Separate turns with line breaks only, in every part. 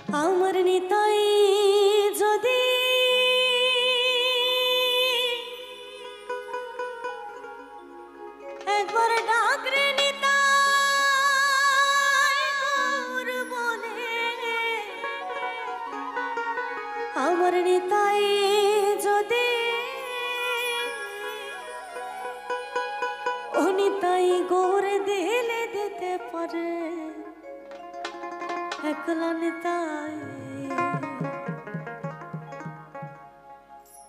আমার নিতাই যদি একবার ডাক রে নিতাই গৌর বলে, আমার নিতাই যদি ও নিতাই গৌর দিলে দিতে পারে, একলা নিতাই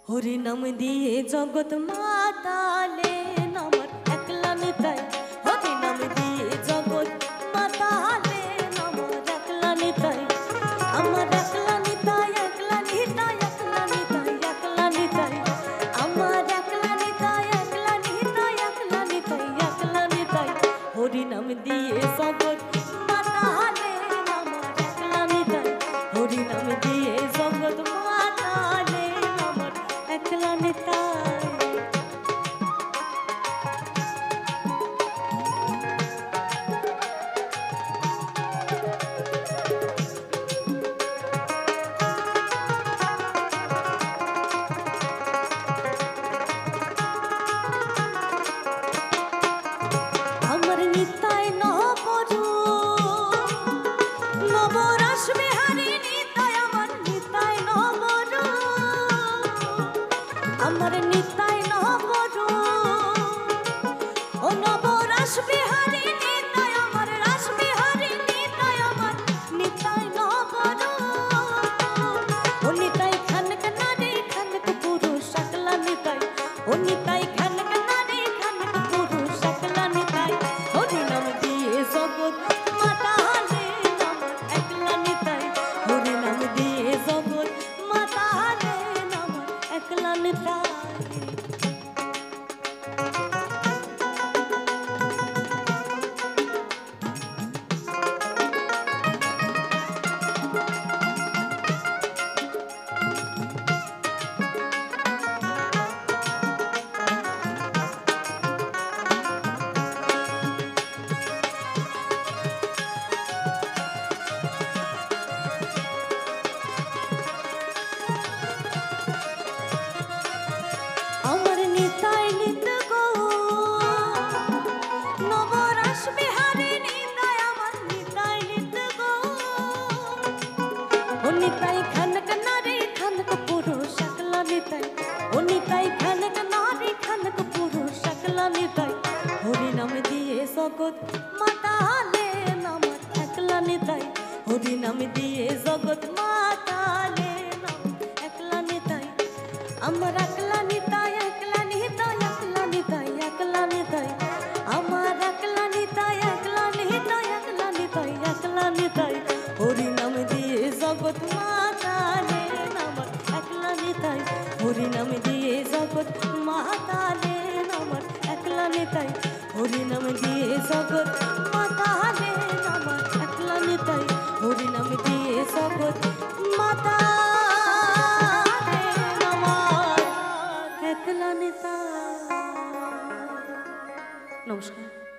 হরি নাম দিয়ে জগৎ মাতালে, আমার একলা নিতাই হরি নাম দিয়ে জগৎ মাতালে, আমার একলা নিতাই, আমার একলা নিতাই, একলা নিতাই, একলা নিতাই, একলা নিতাই, আমার একলা নিতাই, একলা নিতাই, একলা নিতাই, একলা নিতাই হরি নাম দিয়ে জগৎ মাতালে, আমার একলা নিতাই হরি নাম দিয়ে জগৎ মাতালে, আমার একলা নিতাই। আমার নিতাই নবরূপ নবরস বিহারী নিতাই, আমার নিতাই নবরূপ, আমার নিতাই নবরূপ ও নবরস বিহারী নিতাই, আমার রস বিহারী নিতাই, আমার নিতাই নবরূপ ও নিতাই খানক নারী খানক পুরুষ একলা নিতাই, ও নিতাই খানক নারী খানক পুরুষ একলা নিতাই হরি নাম দিয়ে জগৎ মাতালে, আমার একলা নিতাই হরি নাম দিয়ে জগৎ মাতালে, আমার একলা নিতাই। আমার নিতাই নিত গৌর নবরস বিহারী নিতাই, আমার নিতাই নিত গৌর ও নিতাই খানক নারী খানক পুরুষ একলা নিতাই, ও নিতাই খানক নারী খানক পুরুষ একলা নিতাই হরি নাম দিয়ে জগৎ মাতালে, আমার একলা নিতাই হরি নাম দিয়ে জগৎ মাতালে, একলা নিতাই, আমার একলা নিতাই, একলা নিতাই, একলা নিতাই, একলা নিতাই, আমার একলা নিতাই, একলা নিতাই, একলা নিতাই, একলা নিতাই হরি নাম দিয়ে জগৎ মাতালে, আমার একলা নিতাই হরি নাম দিয়ে জগৎ মাতালে, আমার একলা নিতাই হরি নাম দিয়ে জগৎ মাতালে, আমার একলা নিতাই হরি নাম দিয়ে জগৎ মাতালে, আমার একলা নিতাই। নমস্কার।